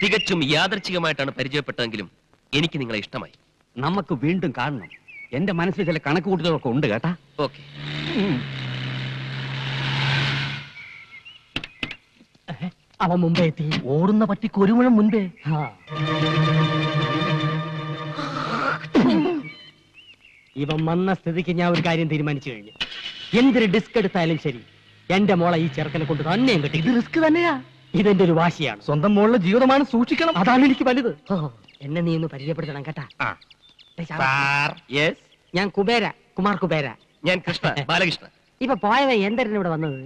തികച്ചും യാദർച്ഛികമായിട്ടാണ് പരിചയപ്പെട്ടതെങ്കിലും എനിക്ക് നിങ്ങളെ ഇഷ്ടമായി. നമുക്ക് വീണ്ടും കാണണം. എന്റെ മനസ്സിൽ ചില കണക്കുകൂട്ടലൊക്കെ ഉണ്ട് കേട്ടാ. ഓക്കെ. അവൻ മുമ്പേ എത്തി. ഓടുന്ന പട്ടിക്ക് ഒരു മുഴം മുൻപേ. ഇവൻ വന്ന സ്ഥിതിക്ക് ഞാൻ ഒരു കാര്യം തീരുമാനിച്ചു കഴിഞ്ഞു. എന്തൊരു ഡിസ്ക് എടുത്താലും ശരി, എന്റെ മോളെ ഈ ചെറുക്കനെ കൊണ്ട് തന്നെയും കിട്ടി. ഇത് റിസ്ക് തന്നെയാ. ഇതെന്റെ ഒരു വാശിയാണ്. സ്വന്തം മോളുടെ ജീവിതമാണ്, സൂക്ഷിക്കണം. അതാണ് എനിക്ക് വലുത്. എന്നെ നീ ഒന്ന് പരിചയപ്പെടുത്തണം കേട്ടാ. ഞാൻ കുമാർ കുബേര. ഞാൻ കൃഷ്ണ, ബാലകൃഷ്ണ. ഇപ്പൊ പോയവ എന്തിനാണ് ഇവിടെ വന്നത്?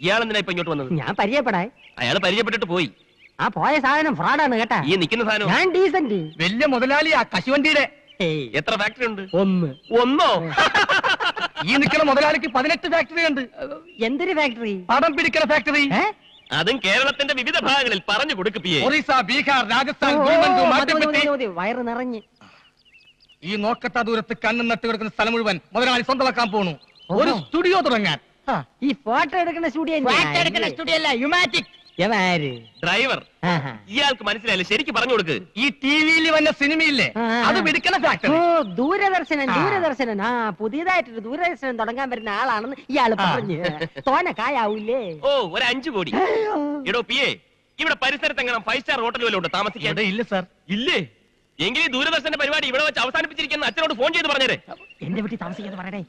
ഇയാളെന്തിനാ ഇപ്പൊ ഇങ്ങോട്ട് വന്നത്? ഞാൻ പരിചയപ്പെടാൻ. അയാൾ പരിചയപ്പെട്ടിട്ട് പോയി. ആ പോയ സാധനം ഫ്രോഡാണ് കേട്ടാ. ഈ നിൽക്കുന്ന സാധനം ഞാൻ ഡീസന്റ്. വലിയ മുതലാളിയാ കശുവണ്ടിയുടെ. എത്ര ഫാക്ടറി ഉണ്ട്? ഒന്നോ? ഈ നിൽക്കുന്ന മുതലാളിക്ക് 18 ഫാക്ടറി ഉണ്ട്. എന്തൊരു ഫാക്ടറി? പടം പിടിക്കുന്ന ഫാക്ടറി. അതും കേരളത്തിന്റെ വിവിധ ഭാഗങ്ങളിൽ പറഞ്ഞു കൊടുക്കുകയെ. ഒറീസ, ബീഹാർ, രാജസ്ഥാൻ, വയറ് നിറഞ്ഞ്. ഈ നോക്കത്ത ദൂരത്ത് കണ്ണും നട്ട് കിടക്കുന്ന സ്ഥലം മുഴുവൻ മുതലാളി സ്വന്തമാക്കാൻ പോണു. ഒരു സ്റ്റുഡിയോ തുടങ്ങാൻ. ഈ ഫോട്ടോ എടുക്കുന്ന സ്റ്റുഡിയോ അല്ല, യുമാറ്റിക്. ഡ്രൈവർ. ഇയാൾക്ക് മനസ്സിലായില്ല, ശരിക്കും പറഞ്ഞു കൊടുക്ക്. ഈ ടിവിയിൽ വന്ന സിനിമയില്ലേ, അത് പിടിക്കുന്ന ഫാക്ടറി. ദൂരദർശനൻ. ആ പുതിയതായിട്ടൊരു ദൂരദർശനം തുടങ്ങാൻ വരുന്ന ആളാണെന്ന് ഇയാള് പറഞ്ഞു. തോനെ കായാവൂലേ? ഓ, ഒരു 5 കോടി. എടോ പിയെ, ഇവിടെ പരിസരത്ത് എങ്ങനെ 5 സ്റ്റാർ ഹോട്ടൽ വല്ലതും ഉണ്ടോ താമസിക്കാൻ? ഇല്ല സാർ. ഇല്ലേ? എങ്കിലും ദൂരദർശന്റെ പരിപാടി ഇവിടെ വെച്ച് അവസാനിപ്പിച്ചിരിക്കുന്ന അച്ഛനോട് ഫോൺ ചെയ്ത് പറഞ്ഞേരെ. എന്റെ വീട്ടിൽ താമസിക്കാന്ന് പറയണേ.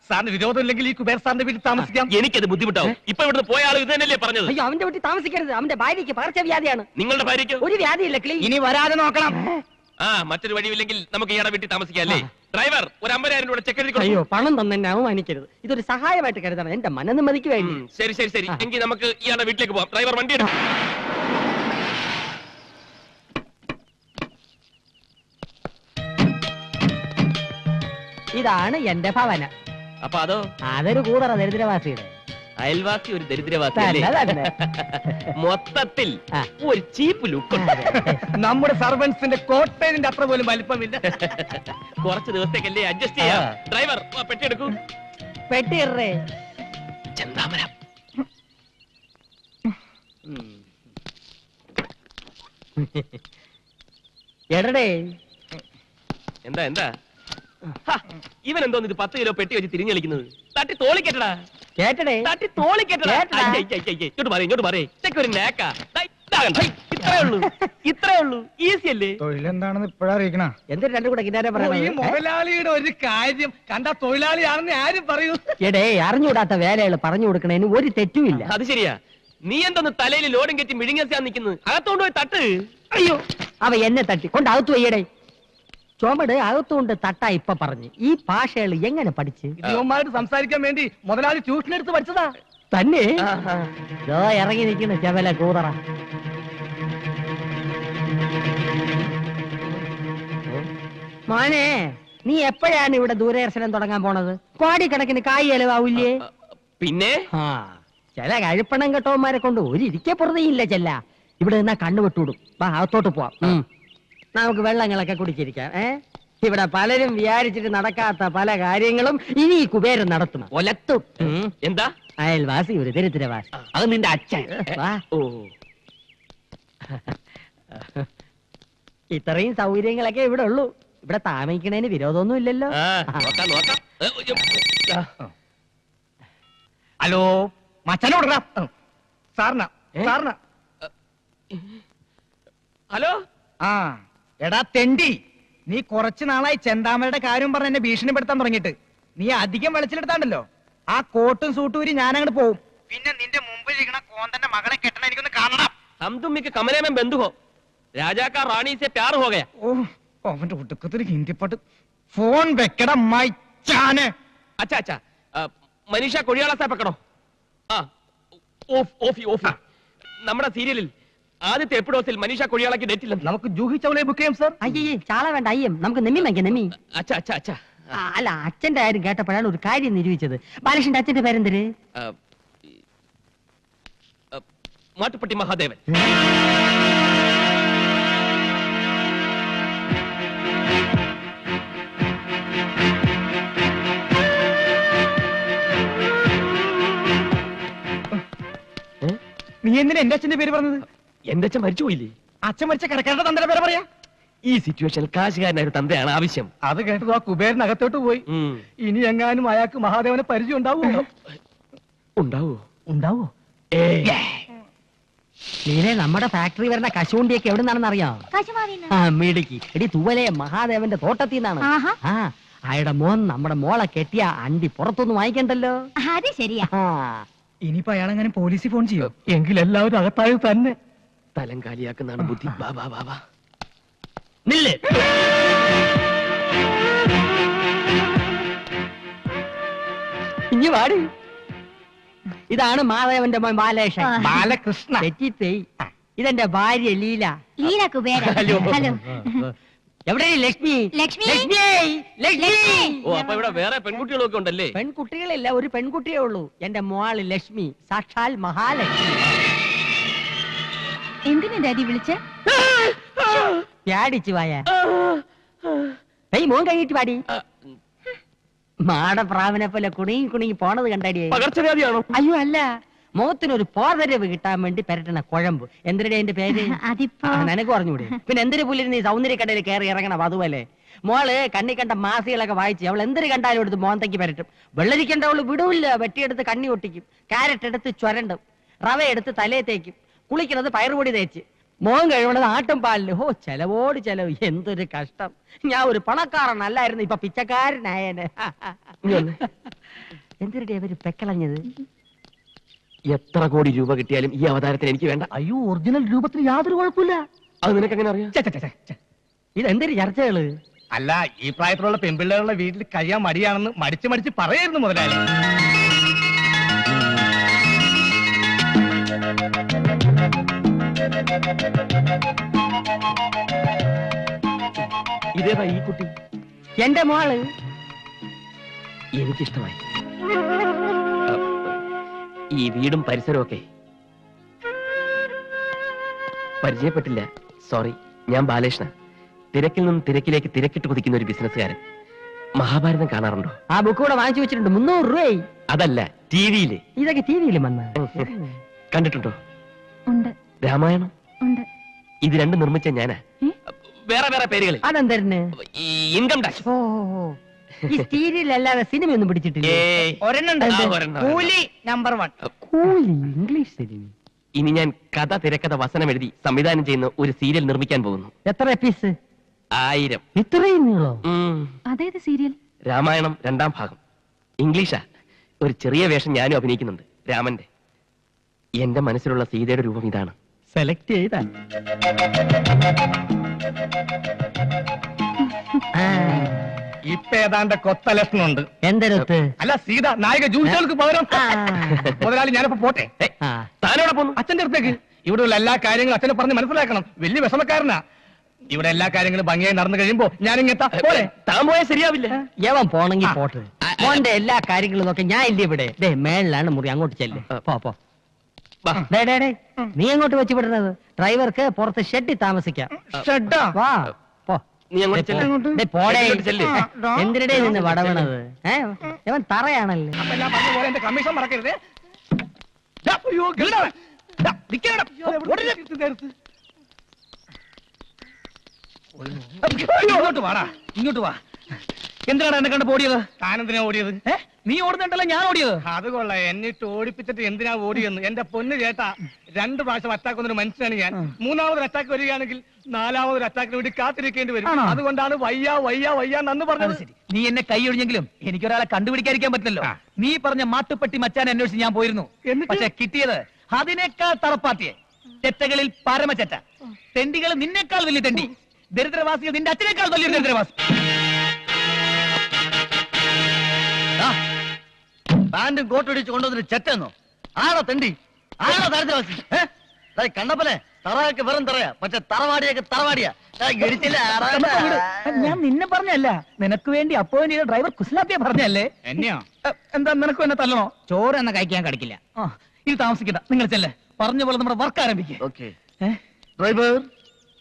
സാറിന് വിരോധം ഇല്ലെങ്കിൽ ഈ കുബേർ സാറിന്റെ വീട്ടിൽ താമസിക്കാം. എനിക്കത് ബുദ്ധിമുട്ടാവും. ഇപ്പൊ ഇവിടുന്ന് പോയ ആൾ ഇത് തന്നെയല്ലേ പറഞ്ഞത്? അയ്യോ, അവന്റെ വീട്ടിൽ താമസിക്കരുത്. അവന്റെ ഭാര്യയ്ക്ക് പകർച്ചവ്യാധിയാണ്. നിങ്ങളുടെ ഭാര്യയ്ക്ക് ഒരു വ്യാധിയില്ല. ഇനി വരാതെ നോക്കണം. മറ്റൊരു വഴിയില്ലെങ്കിൽ നമുക്ക് ഇയാളുടെ വീട്ടിൽ താമസിക്കാം അല്ലേ? ഡ്രൈവർ, ഒരു 50,000 രൂപ ചെക്ക് എഴുതി. അയ്യോ, പണം തന്നെ അവമാനിക്കരുത്. ഇതൊരു സഹായമായിട്ട് കരുതണം. എന്റെ മനനിമ്മതിക്ക് വേണ്ടി. ശരി ശരി ശരി, എങ്കിൽ നമുക്ക് ഇയാളുടെ വീട്ടിലേക്ക് പോവാം. ഡ്രൈവർ, വണ്ടി എടുക്കും. ഇതാണ് എന്റെ ഭവന. അപ്പൊ അതോ? അതൊരു കൂതറ ദരിദ്രവാസിയുടെ. അയൽവാസി ഒരു ദരിദ്രവാസി. മൊത്തത്തിൽ ഒരു ചീപ്പ് ലുക്ക്. നമ്മുടെ സർവൻസിന്റെ കോട്ടേജിന്റെ അത്ര പോലും വലിപ്പമില്ല. കുറച്ച് ദിവസത്തേക്കല്ലേ അഡ്ജസ്റ്റ് ചെയ്യാം. ഡ്രൈവർ, പെട്ടി എടുക്കൂ. പെട്ടി ഇറേ. ചെന്താമരം. എടേ, എന്താ എന്താ ഇവൻ എന്തോന്ന് ഇത് 10 കിലോ പെട്ടി വെച്ച് തിരിഞ്ഞു കളിക്കുന്നത്? തട്ടി തോളിക്കെട്ടടാ. കേട്ടടേ, തട്ടി തോളിക്കെട്ടടാ. ഇങ്ങോട്ട് പറയേ, ഇങ്ങോട്ട് പറയേ. ഇതൊക്കെ ഒരു നേക്കാ. ഇത്രേ ഉള്ളൂ. ഈസി അല്ലേ? തൊഴിലെന്താണെന്ന് ഇപ്പോഴറിയിക്കണ. എന്തൊരു രണ്ടും കൂടെ കിട്ടാരെ ഈ മുതലാളിയുടെ ഒരു കാര്യം കണ്ട തൊഴിലാളിയാണെന്ന് ആരും പറയൂ. എടേ, അറിഞ്ഞുകൂടാത്ത വേലകൾ പറഞ്ഞു കൊടുക്കണേന് ഒരു തെറ്റുമില്ല. അത് ശരിയാ. നീ എന്തോന്ന് തലയിൽ ലോഡും കെറ്റി മിഴുങ്ങിയാ നിൽക്കുന്നത്? അകത്തോണ്ട് പോയി തട്ട്. അയ്യോ, അവ എന്നെ തട്ടി കൊണ്ട് അകത്തു വയ്യടേ. ചുമട് അകത്തുകൊണ്ട് തട്ടാ ഇപ്പൊ പറഞ്ഞു. ഈ ഭാഷകൾ എങ്ങനെ പഠിച്ച്? ഇവന്മാരോട് സംസാരിക്കാൻ വേണ്ടി മുതലാളി ട്യൂഷൻ എടുത്ത് പഠിച്ചതാ. തന്നെ ഇറങ്ങി നിൽക്കുന്ന ചെവല കൂതറ. മോനെ, നീ എപ്പോഴാണ് ഇവിടെ ദൂരദർശനം തുടങ്ങാൻ പോണത്? കോടിക്കണക്കിന് കായ് ചെലവാവൂല്ലേ? പിന്നെ ചില കഴിപ്പണം കെട്ടവന്മാരെ കൊണ്ട് ഒരു ഇരിക്കപ്പുറതയില്ല. ചെല്ല ഇവിടെ നിന്നാ കണ്ണു വിട്ടുവിടും. വാ, അകത്തോട്ട് പോവാം. നമുക്ക് വെള്ളങ്ങളൊക്കെ കുടിച്ചിരിക്കാം. ഇവിടെ പലരും വിചാരിച്ചിട്ട് നടക്കാത്ത പല കാര്യങ്ങളും ഇനി ഈ കുബേരൻ നടത്തും. ഒലത്തും. എന്താ? അയൽവാസി ഒരു ദരിദ്രവാസി. അത് നിന്റെ അച്ഛൻ. ഓ, ഇത്രയും സൗകര്യങ്ങളൊക്കെ ഇവിടെ ഉള്ളൂ. ഇവിടെ താമസിക്കണേന് വിരോധമൊന്നും ഇല്ലല്ലോ. ഹലോ, മച്ചനോട് സാറിന സാറിന. ഹലോ. എടാ തെണ്ടി, നീ കുറച്ചു നാളായി ചെന്താമരയുടെ കാര്യം പറഞ്ഞ് എന്നെ ഭീഷണിപ്പെടുത്താൻ തുടങ്ങിയിട്ട്. നീ അധികം വെളിച്ചെടുത്താണ്ടല്ലോ, ആ കോട്ടും സൂട്ടും ഊരി ഞാൻ അങ്ങോട്ട് പോവും. പിന്നെ നിന്റെ മുമ്പിൽ ഇരിക്കണ കോന്തന്റെ മകളെ കെട്ടണ എനിക്കൊന്ന് കാണണം. हम तुम के कमरे में बंद हो. राजा का रानी से प्यार हो गया. അവന്റെ ഒടുക്കത്തൊരു ഹിന്ദി പാട്ട്. ഫോൺ വെക്കട മൈച്ചാനെ. अच्छा अच्छा, मनीषा कोड़ियाला से पकड़ो. ഓഫി ഓഫി. നമ്മുടെ സീരിയലിൽ ആദ്യത്തെ എപ്പിസോഡിൽ മനീഷ കൊഴിയാളക്ക് ഡേറ്റ് ഇല്ല. നമുക്ക് ജൂഹി ചൗളയെ ബുക്ക് ചെയ്യാം സാർ. അയ്യേ, ചാള വേണ്ട, അയ്യം. നമുക്ക് നെമ്മി വാങ്ങിക്കാം. നെമ്മി. അച്ഛാ അച്ഛാ അച്ഛാ. അല്ല, അച്ഛന്റെ കാര്യം കേട്ടപ്പോഴാണ് ഒരു കാര്യം നിരൂപിച്ചത്. ബാലകൃഷ്ണന്റെ അച്ഛന്റെ പേരെന്തര്? മാട്ടുപ്പെട്ടി മഹാദേവൻ. നീ എന്തിനാ എന്റെ അച്ഛന്റെ പേര് പറഞ്ഞത്? എന്റെ അച്ഛൻ മരിച്ചുപോയില്ലേ? അച്ഛൻ മരിച്ച കിടക്കേണ്ട തന്റെ പേരെ പറയാ. ഈ സിറ്റുവേഷനിൽ കാശുകാരനായ ഒരു തന്തയാണ് ആവശ്യം. അത് കേട്ടത് ആ കുബേരനകത്തോട്ട് പോയി. ഇനി എങ്ങാനും അയാൾക്ക് മഹാദേവനെ പരിചയം ഉണ്ടാവുമോ? ഉണ്ടാവോ? നീനെ നമ്മുടെ ഫാക്ടറി വരുന്ന കശുവണ്ടിയൊക്കെ എവിടെ നിന്നാണെന്ന് അറിയാം? മിടുക്കി. എടി തൂവലെ മഹാദേവന്റെ തോട്ടത്തിൽ നിന്നാണ്. ആ അയാളുടെ മോൻ നമ്മുടെ മോളെ കെട്ടിയ അണ്ടി പുറത്തൊന്നും വാങ്ങിക്കണ്ടല്ലോ. അത് ശരിയാ. ഇനിയിപ്പോ അയാളെങ്ങനെ പോലീസിൽ ഫോൺ ചെയ്യോ? എങ്കിൽ എല്ലാവരും അകത്തായത് തന്നെ. തലം കാലിയാക്കുന്നതാണ് ബുദ്ധി. ബാബാ നില്ല്. ഇനി വാടി. ഇതാണ് മാധവന്റെ മോൻ ബാലകൃഷ്ണൻ. ബാലകൃഷ്ണ. തെറ്റിപ്പോയി. ഇതെന്റെ ഭാര്യ ലീല. ലീല കുബേര. ഹലോ. എവിടെ ലക്ഷ്മി? ലക്ഷ്മി. ലക്ഷ്മി. ഓ, അപ്പൊ ഇവിടെ വേറെ പെൺകുട്ടികളൊക്കെ ഉണ്ടല്ലേ? പെൺകുട്ടികളില്ല, ഒരു പെൺകുട്ടിയേ ഉള്ളൂ. എന്റെ മോള് ലക്ഷ്മി, സാക്ഷാൽ മഹാലക്ഷ്മി. എന്തിനാ ഡാഡി വിളിച്ച? പ്യാടിച്ചു വായ. മോൻ കഴിഞ്ഞിട്ട് പാടി. മാടപ്രാവനെ പോലെ കുണുങ്ങി പോണത് കണ്ടടിയേ. പകർച്ചവ്യാധിയാണോ? അയ്യോ അല്ല, മുഖത്തിനൊരു പോതരവ് കിട്ടാൻ വേണ്ടി പെരട്ടണ കുഴമ്പ്. എന്തിനാ അതിന്റെ പേര്? നിനക്ക് പറഞ്ഞൂടെ? പിന്നെ എന്തിനു പുല്ലിന് നീ സൗന്ദര്യക്കടയിൽ കയറി ഇറങ്ങണം? അതുപോലെ മോള് കണ്ണി കണ്ട മാസികളൊക്കെ വായിച്ച് അവൾ എന്തിനു കണ്ടാലും എടുത്ത് മോന്തയ്ക്ക് പരട്ടും. വെള്ളരിക്കണ്ട അവള് വിടൂല്ല. വെട്ടിയെടുത്ത് കണ്ണി ഒട്ടിക്കും, കാരറ്റ് എടുത്ത് ചുരണ്ടും, റവ എടുത്ത് തലയെ തേക്കും, കുളിക്കുന്നത് പയറുപൊടി തേച്ച്, മോൻ കഴിവണത് ആട്ടും പാലില്. ഓ, ചെലവോട് ചെലവ്. എന്തൊരു കഷ്ടം. ഞാൻ ഒരു പണക്കാരനല്ലായിരുന്നു, ഇപ്പൊ പിച്ചക്കാരനായേനെ. എന്തിനടി അവര് പെക്കളഞ്ഞത്? എത്ര കോടി രൂപ കിട്ടിയാലും ഈ അവതാരത്തിന് എനിക്ക് വേണ്ട. അയ്യോ, ഒറിജിനൽ രൂപത്തിന് യാതൊരു കുഴപ്പമില്ല. അത് നിനക്ക് എങ്ങനെ അറിയാം? ഇതെന്തൊരു ചർച്ചകള്? അല്ല, ഈ പ്രായത്തിലുള്ള പെൺപിള്ളേരുടെ വീട്ടിൽ കഴിയാൻ മടിയാണെന്ന് മടിച്ച് പറയായിരുന്നു മുതലാളി. ഇതേതാ ഈ കുട്ടി? എന്റെ മോള്. എനിക്കിഷ്ടമായി. ഈ വീടും പരിസരവും ഒക്കെ പരിചയപ്പെട്ടില്ല. സോറി. ഞാൻ ബാലകൃഷ്ണൻ. തിരക്കിൽ നിന്നും തിരക്കിലേക്ക് തിരക്കിട്ട് കുതിക്കുന്ന ഒരു ബിസിനസ്സുകാരൻ. മഹാഭാരതം കാണാറുണ്ടോ? ആ ബുക്ക് കൂടെ വാങ്ങിച്ചു വെച്ചിട്ടുണ്ട്. 300 രൂപയായി. അതല്ല, ടിവിയില്. ഇതൊക്കെ ടിവിയിലും വന്ന കണ്ടിട്ടുണ്ടോ? ഉണ്ട്. രാമായണം. ഉണ്ട്. ഇത് രണ്ടും നിർമ്മിച്ച ഞാനാ. വേറെ വേറെ പേരുകൾ. അതെന്തരന്? Income tax. ഓ, ഈ സീരിയൽ അല്ലാതെ സിനിമയൊന്നും പിടിച്ചിട്ടില്ല. കൂലി നമ്പർ 1. കൂലി ഇംഗ്ലീഷ് സിനിമ. ഇനി ഞാൻ കഥ, തിരക്കഥ, വസനം എഴുതി സംവിധാനം ചെയ്യുന്ന ഒരു സീരിയൽ നിർമ്മിക്കാൻ പോകുന്നു. എത്ര എപ്പീസ്? 1000. ഇത്രയും നീളോ? അതേത് സീരിയൽ? രാമായണം 2ാം ഭാഗം. ഇംഗ്ലീഷാ. ഒരു ചെറിയ വേഷം ഞാനും അഭിനയിക്കുന്നുണ്ട്, രാമന്റെ. എന്റെ മനസ്സിലുള്ള സീതയുടെ രൂപം ഇതാണ്. സെലക്ട് ചെയ്താ? ഇപ്പൊ ഏതാണ്ട് കൊത്ത ലക്ഷണമുണ്ട്. എന്തരത്ത്? അല്ല, സീത നായിക ജൂസുകൾക്ക് പകരം. മുതലാളി, ഞാനിപ്പോ പോട്ടെ. താനോടെ പോന്നു? അച്ഛന്റെ അടുത്തേക്ക്. ഇവിടെയുള്ള എല്ലാ കാര്യങ്ങളും അച്ഛനെ പറഞ്ഞ് മനസ്സിലാക്കണം. വലിയ വിഷമക്കാരനാ. ഇവിടെ എല്ലാ കാര്യങ്ങളും ഭംഗിയായി നടന്നു കഴിയുമ്പോ ഞാനിങ്ങെത്താ പോലെ. താൻ പോയാൽ ശരിയാവില്ല. യവൻ പോണെങ്കി പോട്ടെ. മോന്റെ എല്ലാ കാര്യങ്ങളും നോക്കെ ഞാൻ ഇല്ല ഇവിടെ. മേളിലാണ് മുറി, അങ്ങോട്ട് ചെല്ല്. പോ. നീ എങ്ങോട്ട് വെച്ച് വിടുന്നത്? ഡ്രൈവർക്ക് പുറത്ത് ഷെഡിൽ താമസിക്കാം. വാ, പോ. നീ അങ്ങോട്ട് ചെല്ല്. പോടേ. ചെല്ല്. എന്തിനടേ നിന്ന് വടവണത്? ഇവൻ തറയാണല്ലേ. എന്റെ കമ്മീഷൻ മറക്കരുത്. ഇങ്ങോട്ട് വാടാ, ഇങ്ങോട്ട് വാ. എന്തിനാണ് എന്നെ കണ്ട് ഓടിയത്? താനെന്തിനാ ഓടിയത്? നീ ഓടുന്നുണ്ടല്ലോ, ഞാൻ ഓടിയത്. അത് കൊള്ളാം. എന്നിട്ട് ഓടിപ്പിച്ചിട്ട് എന്തിനാ ഓടിയെന്ന്. എന്റെ പൊന്ന് ചേട്ടാ, 2 പ്രാവശ്യം അറ്റാക്ക് വന്നൊരു മനുഷ്യനാണ് ഞാൻ. 3ാമതൊരു അറ്റാക്ക് വരികയാണെങ്കിൽ 4ാമതൊരു അറ്റാക്കിന് വേണ്ടി കാത്തിരിക്കേണ്ടി വരും. അതുകൊണ്ടാണ് വയ്യ നന്ന് പറഞ്ഞത്. നീ എന്നെ കൈ ഒഴിഞ്ഞെങ്കിലും എനിക്കൊരാളെ കണ്ടുപിടിക്കാതിരിക്കാൻ പറ്റില്ലല്ലോ. നീ പറഞ്ഞ മാട്ടുപ്പെട്ടി മച്ചാൻ അന്വേഷിച്ച് ഞാൻ പോയിരുന്നു. പക്ഷെ കിട്ടിയത് അതിനേക്കാൾ തറപ്പാത്തിയെ. ചെറ്റകളിൽ പരമചെറ്റ. തെണ്ടികൾ നിന്നേക്കാൾ വലിയ തെണ്ടി. ദരിദ്രവാസികൾ നിന്റെ അച്ഛനേക്കാൾ വലിയ ദരിദ്രവാസി. പാന്റും കോട്ടടിച്ച് കൊണ്ടുവന്നിട്ട് ചെറ്റെന്നോ? ആണോ തെണ്ടി? ആണോ ദരിദ്രവാസി? കണ്ടപ്പല്ലേ തറയൊക്കെ വെറും തറയാ, പക്ഷെ തറവാടിയൊക്കെ തറവാടിയാ. ഞാൻ നിന്നെ പറഞ്ഞല്ല, നിനക്ക് വേണ്ടി അപ്പോയിന്റ് ചെയ്ത ഡ്രൈവർ കുസ്ലാപ്പിയെ പറഞ്ഞല്ലേ. എന്നെയോ? എന്താ നിനക്കും എന്നെ തല്ലണോ? ചോറ് എന്നെ കഴിക്കാൻ കടിക്കില്ല. ഇത് താമസിക്കണ്ട, നിങ്ങൾ ചെല്ലേ. പറഞ്ഞ പോലെ നമ്മുടെ വർക്ക് ആരംഭിക്കുക. ഡ്രൈവർ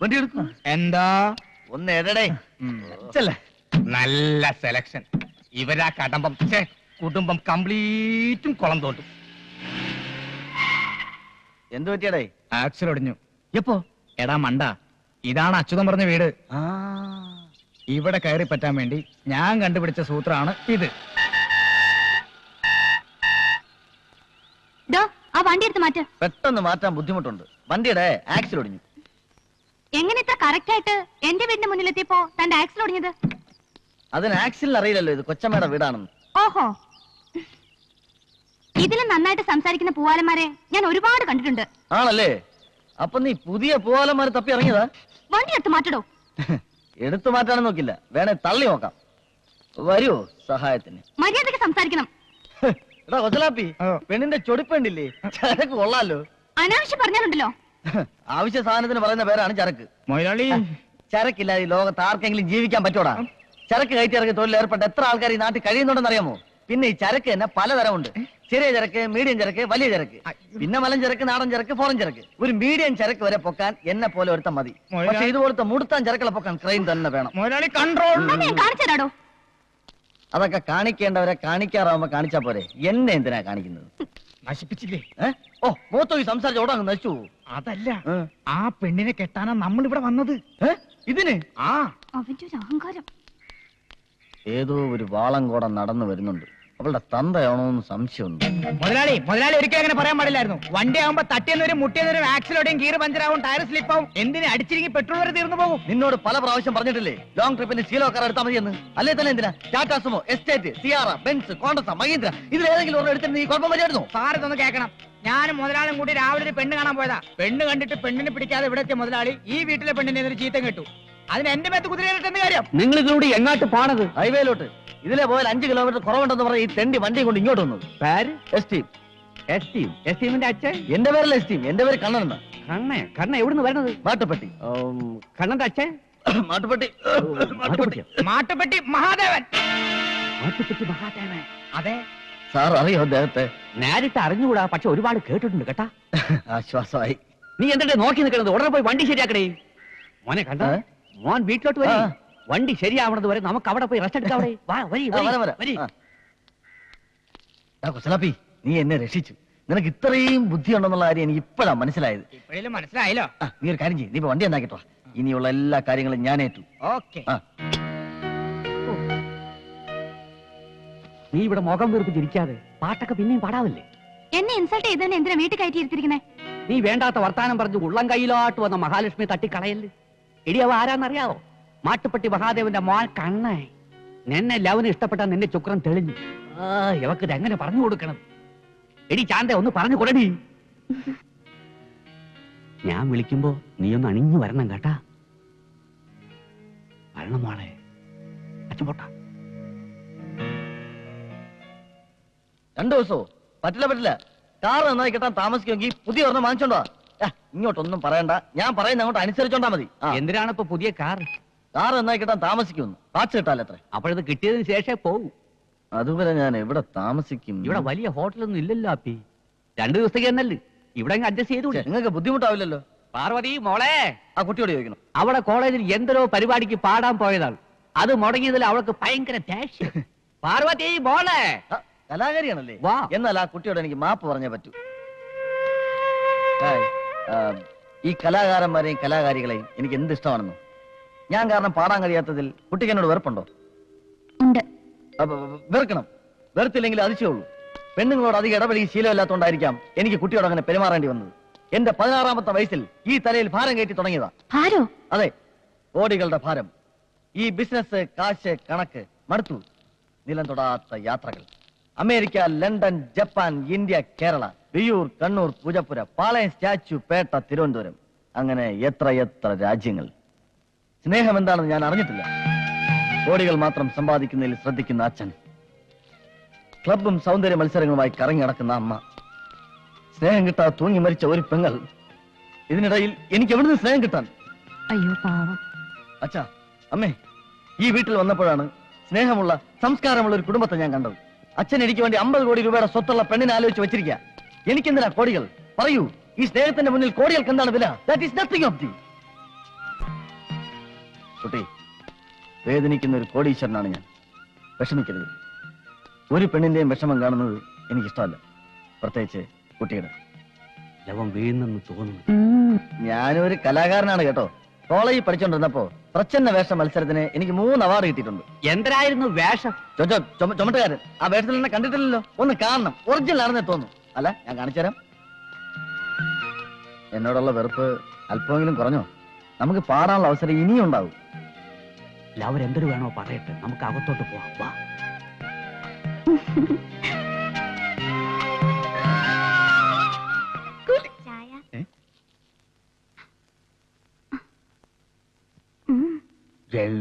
വണ്ടി എടുക്കും. എന്താ? ഒന്ന് എടടേ. ചെല്ലേ. നല്ല സെലക്ഷൻ. ഇവരാ കടമ്പം കുടുംബം കംപ്ലീറ്റും കുളം തോട്ടും. എന്ത് പറ്റിയടേ? ആക്സിൽ ഒടിഞ്ഞു. എപ്പോ? എടാ മണ്ട, ഇതാണ് അച്യുതൻ പറഞ്ഞ വീട്. ആ, ഇവിടെ കയറി പറ്റാൻ വേണ്ടി ഞാൻ കണ്ടുപിടിച്ച സൂത്രമാണ് ഇത്. ആ വണ്ടി എടുത്ത് മാറ്റ്. പെട്ടെന്ന് മാറ്റാൻ ബുദ്ധിമുട്ടുണ്ട്. വണ്ടിയുടെ ആക്സിൽ ഒടിഞ്ഞു. എങ്ങനെ ഇത്ര കറക്റ്റ് ആയിട്ട് എന്റെ വീടിന്റെ മുന്നിലെത്തിയപ്പോ തന്റെ ആക്സിൽ ഒടിഞ്ഞത്? അതിന് ആക്സിലിന് അറിയില്ലല്ലോ ഇത് കൊച്ചമ്മയുടെ വീടാണെന്ന്. ഓഹോ, ഇതിലും നന്നായിട്ട് സംസാരിക്കുന്ന പൂവാലന്മാരെ ഞാൻ ഒരുപാട് കണ്ടിട്ടുണ്ട്. ആണല്ലേ? അപ്പൊ നീ പുതിയ പൂവാലന്മാരെ തപ്പി ഇറങ്ങിയതാ? വണ്ടി എടുത്ത് മാറ്റടോ. എടുത്തു മാറ്റാനും നോക്കില്ല, വേണേ തള്ളി നോക്കാം. വരുവോ സഹായത്തിന്? മര്യാദയ്ക്ക് സംസാരിക്കണം. എടാ കൊച്ചലാപ്പി, പെണ്ണിന്റെ ചൊടിപ്പുണ്ടില്ലേ? ചരക്ക് കൊള്ളാലോ. അനാവശ്യം പറഞ്ഞാലുണ്ടല്ലോ. ആവശ്യ സാധനത്തിന് പറയുന്ന പേരാണ് ചരക്ക്. മൊയിലാളി, ചരക്കില്ലാതെ ഈ ലോകത്ത് ആർക്കെങ്കിലും ജീവിക്കാൻ പറ്റൂടാ? ചരക്ക് കയറ്റി ഇറക്കി തൊഴിൽ ഏർപ്പെട്ട എത്ര ആൾക്കാർ ഈ നാട്ടിൽ കഴിയുന്നുണ്ടെന്ന് അറിയാമോ? പിന്നെ ഈ ചരക്ക് തന്നെ പലതരമുണ്ട്. ചെറിയ ചരക്ക്, മീഡിയം ചരക്ക്, വലിയ ചരക്ക്, പിന്നെ മലം ചരക്ക്, നാടൻ ചരക്ക്, ഫോറൻ ചരക്ക്. ഒരു മീഡിയം ചരക്ക് വരെ പൊക്കാൻ എന്നെ പോലെ ഒരുത്തം മതി. പക്ഷെ ഇതുപോലത്തെ മുടുത്താൻ ചരക്കുള്ള പൊക്കാൻ ക്രെയിൻ തന്നെ വേണം. മൊയിലാളി കൺട്രോൾ. കാണിച്ചു തരാടോ. അതൊക്കെ കാണിക്കേണ്ടവരെ കാണിക്കാറാവുമ്പോ കാണിച്ചാ പോരെ, എന്നെ എന്തിനാ കാണിക്കുന്നത്? നശിപ്പിച്ചില്ലേ? ഓ മൂത്തോ ഈ സംസാരിച്ച ഓടാ നശിച്ചു. അതല്ല, ആ പെണ്ണിനെ കെട്ടാനാ നമ്മൾ ഇവിടെ വന്നത്. ഇതിന് അവന്റെ ഒരു അഹങ്കാരം. ഏതോ ഒരു വാളംകോടം നടന്നു വരുന്നുണ്ട്. അവളുടെ തന്തയാണോന്ന് സംശയമുണ്ട്. മുതലാളി ഒരിക്കലും അങ്ങനെ പറയാൻ പാടില്ലായിരുന്നു. വണ്ടി ആകുമ്പോ തട്ടിയെന്നൊരു മുട്ടിയെന്നൊരു ആക്സിലോടെയും ഗീർ പഞ്ചറാവും, ടയർ സ്ലിപ്പാവും, എന്തിന് അടിച്ചിരിക്കും പെട്രോൾ വരെ തീർന്നു പോകും. നിന്നോട് പല പ്രാവശ്യം പറഞ്ഞിട്ടില്ലേ ലോങ് ട്രിപ്പിന് ശീലോ കാർ എടുത്താൽ മതിയെന്ന്? അല്ലേ തന്നെ എന്തിനാ Tata Sumo, Estate, Sierra, Benz, Contessa, Mahindra ഇതിലേതെങ്കിലും ഒരെണ്ണം എടുത്തിട്ട് നീ കുഴപ്പം വരികയായിരുന്നു? സാർ ഇതൊന്ന് കേൾക്കണം. ഞാനും മുതലാളും കൂടി രാവിലെ ഒരു പെണ്ണ് കാണാൻ പോയതാ. പെണ്ണ് കണ്ടിട്ട് പെണ്ണിനെ പിടിക്കാതെ ഇവിടെ എത്തിയ മുതലാളി ഈ വീട്ടിലെ പെണ്ണിനെ ഒരു ചീത്തം കേട്ടു. അതിന് എന്റെ മേത്ത് കുതിരയിട്ട് എന്ത് കാര്യം? നിങ്ങൾ ഇതിലൂടെ എങ്ങാട്ട് പോണത്? ഹൈവേയിലോട്ട്. ഇതിലെ പോയാൽ 5 കിലോമീറ്റർ കുറവുണ്ടെന്ന് പറഞ്ഞ ഈ തെണ്ടി വണ്ടി കൊണ്ട് ഇങ്ങോട്ട് വന്നത്. പേര് എസ്റ്റീം. എസ്റ്റീമിന്റെ അച്ഛൻ? എന്റെ പേരല്ല എസ്റ്റീം, എന്റെ പേര് കണ്ണൻ. കണ്ണ എവിടുന്ന് വരുന്നത്? മാട്ടുപ്പെട്ടി. കണ്ണന്റെ അച്ഛൻ? മാട്ടുപ്പെട്ടി. മാട്ടുപ്പെട്ടി മഹാദേവൻ. മാട്ടുപ്പെട്ടി മഹാദേവൻ? അതെ സാർ അറിയോ അദ്ദേഹത്തെ? നേരിട്ട് അറിഞ്ഞുകൂടാ, പക്ഷെ ഒരുപാട് കേട്ടിട്ടുണ്ട് കേട്ടാ. ആശ്വാസമായി. നീ എന്തിട്ട് നോക്കി നിൽക്കണത്? ഉടനെ പോയി വണ്ടി ശരിയാക്കണേ. മോനെ കണ്ട, മോൻ വീട്ടിലോട്ട് വരി. വണ്ടി ശരിയാവണത് വരെ നമുക്ക് അവിടെ പോയി റെസ്റ്റ് എടുക്കാം. കൊച്ചലാപ്പി, നീ എന്നെ രക്ഷിച്ചു. നിനക്ക് ഇത്രയും ബുദ്ധിയുണ്ടെന്നുള്ള കാര്യം എനിക്ക് ഇപ്പോഴാ മനസ്സിലായത്. ഇപ്പോഴും മനസ്സിലായല്ലോ. നീ ഒരു കാര്യം ചെയ്യും, നീ ഇപ്പൊ വണ്ടി എന്നാക്കിട്ടോ. ഇനിയുള്ള എല്ലാ കാര്യങ്ങളും ഞാൻ ഏറ്റു. ഓക്കെ. നീ ഇവിടെ മുഖം വീർപ്പിച്ചിരിക്കാതെ പാട്ടൊക്കെ പിന്നെയും പാടാവല്ലേ? എന്നെ ഇൻസൾട്ട് ചെയ്തതിന് എന്തിനാ വീട്ടിൽ കയറ്റി ഇരുത്തിരിക്കുന്നേ? നീ വേണ്ടാത്ത വർത്താനം പറഞ്ഞു ഉള്ളം കയ്യിലോട്ട് വന്ന മഹാലക്ഷ്മി തട്ടിക്കളയല്ലേ. ഇടിയവ ആരാന്നറിയാവോ? മാട്ടുപ്പെട്ടി മഹാദേവന്റെ മോൻ കണ്ണേ. നിന്നെ ലവന് ഇഷ്ടപ്പെട്ട നിന്റെ ചുക്രം തെളിഞ്ഞു. ഇവക്ക് ഇത് എങ്ങനെ പറഞ്ഞു കൊടുക്കണം? എടി ചാന്ത, ഒന്ന് പറഞ്ഞു കൊടുടി. ഞാൻ വിളിക്കുമ്പോ നീ ഒന്ന് അണിഞ്ഞു വരണം കേട്ടാ. വരണം മോളെ. അച്ഛൻ പോട്ടാ. 2 ദിവസമോ? പറ്റില്ല. കാർ നന്നായി കിട്ടാൻ താമസിക്കുമെങ്കിൽ പുതിയ ഒരെണ്ണം വാങ്ങിച്ചോണ്ടോ. ഇങ്ങോട്ടൊന്നും പറയണ്ട, ഞാൻ പറയുന്ന അങ്ങോട്ട് അനുസരിച്ചോണ്ടാ മതി. എന്തിനാണ് ഇപ്പൊ പുതിയ കാർ? കാർ നന്നായി കിട്ടാൻ താമസിക്കുമെന്ന്. പാച്ച് കിട്ടാലത്ര. അപ്പോഴത് കിട്ടിയതിന് ശേഷം പോവും. അതുവരെ ഞാൻ എവിടെ താമസിക്കും? ഇവിടെ വലിയ ഹോട്ടലൊന്നും ഇല്ലല്ലോ അപ്പി. 2 ദിവസത്തേക്ക് എന്നല്ലേ ഇവിടെ അഡ്ജസ്റ്റ് ചെയ്തൂടെ? നിങ്ങൾക്ക് ബുദ്ധിമുട്ടാവില്ലല്ലോ. പാർവതി മോളെ, ആ കുട്ടിയോട് ചോദിക്കണം. അവളെ കോളേജിൽ എന്തോ പരിപാടിക്ക് പാടാൻ പോയതാണ്. അത് മുടങ്ങിയതിൽ അവൾക്ക് ഭയങ്കര ദേഷ്യം. പാർവതി മോളെ. കലാകാരിയാണല്ലേ? വാ. എന്നാൽ ആ കുട്ടിയോട് എനിക്ക് മാപ്പ് പറഞ്ഞേ പറ്റൂ. ഈ കലാകാരന്മാരെയും കലാകാരികളെയും എനിക്ക് എന്ത് ഇഷ്ടമാണെന്നോ. ഞാൻ കാരണം പാടാൻ കഴിയാത്തതിൽ കുട്ടിക്ക് എന്നോട് വെറുപ്പുണ്ടോ? ഉണ്ട്. വെറുക്കണം. വെറുത്തില്ലെങ്കിൽ അതിശയുള്ളൂ. പെണ്ണുങ്ങളോട് അധികം ഇടപെടുകയും ശീലമില്ലാത്തതുകൊണ്ടായിരിക്കാം എനിക്ക് കുട്ടിയോട് അങ്ങനെ പെരുമാറേണ്ടി വന്നത്. എന്റെ 16-ാമത്തെ വയസ്സിൽ ഈ തലയിൽ ഭാരം കയറ്റി തുടങ്ങിയതാ. ഭാരോ? അതെ, കോടികളുടെ ഭാരം. ഈ ബിസിനസ്, കാശ്, കണക്ക് മടുത്തു. നിലം തൊടാത്ത യാത്രകൾ. America, London, Japan, India, Kerala, Viyyur, Kannur, Poojappura, Palayam, Statue, Pettah, Thiruvananthapuram, അങ്ങനെ എത്ര രാജ്യങ്ങൾ. സ്നേഹം എന്താണെന്ന് ഞാൻ അറിഞ്ഞിട്ടില്ല. കോടികൾ മാത്രം സമ്പാദിക്കുന്നതിൽ ശ്രദ്ധിക്കുന്ന അച്ഛൻ, ക്ലബും സൗന്ദര്യ മത്സരങ്ങളുമായി കറങ്ങി നടക്കുന്ന അമ്മ, സ്നേഹം കിട്ടാതെ തൂങ്ങി മരിച്ച ഒരു പെങ്ങൾ. ഇതിനിടയിൽ എനിക്ക് എവിടുന്ന് സ്നേഹം കിട്ടാൻ? അയ്യോ പാവം. അച്ഛാ, അമ്മേ, ഈ വീട്ടിൽ വന്നപ്പോഴാണ് സ്നേഹമുള്ള, സംസ്കാരമുള്ള ഒരു കുടുംബത്തെ ഞാൻ കണ്ടത്. അച്ഛൻ എനിക്ക് വേണ്ടി 50 കോടി രൂപയുടെ സ്വത്തുള്ള പെണ്ണിനെ ആലോചിച്ച് വെച്ചിരിക്കുക. എനിക്കെന്തിനാ കോടികൾ? പറയൂ, ഈ സ്നേഹത്തിന്റെ മുന്നിൽ കോടികൾക്ക് എന്താണ് വില? That is nothing of the. കുട്ടി, വേദനിക്കുന്ന ഒരു കോടീശ്വരനാണ് ഞാൻ. വിഷമിക്കരുത്. ഒരു പെണ്ണിന്റെയും വിഷമം കാണുന്നത് എനിക്കിഷ്ടമല്ല, പ്രത്യേകിച്ച് കുട്ടിയുടെ. ലവം വീഴുന്നെന്ന് തോന്നുന്നു. ഞാനൊരു കലാകാരനാണ് കേട്ടോ. കോളേജിൽ പഠിച്ചോണ്ടിരുന്നപ്പോ പ്രച്ഛന്ന വേഷ മത്സരത്തിന് എനിക്ക് 3 അവാർഡ് കിട്ടിയിട്ടുണ്ട്. എന്തരായിരുന്നു വേഷം? ചുമട്ടുകാരൻ. ആ വേഷത്തിൽ എന്നെ കണ്ടിട്ടില്ലല്ലോ. ഒന്ന് കാണണം, ഒറിജിനൽ ആണെന്നേ തോന്നുന്നു. അല്ല, ഞാൻ കാണിച്ചു തരാം. എന്നോടുള്ള വെറുപ്പ് അല്പമെങ്കിലും കുറഞ്ഞോ? നമുക്ക് പാടാനുള്ള അവസരം ഇനിയും ഉണ്ടാവും. അവരെന്തൊരു വേണോ പറയട്ടെ, നമുക്ക് അകത്തോട്ട് പോവാം. വാ. ചായ. ജൽ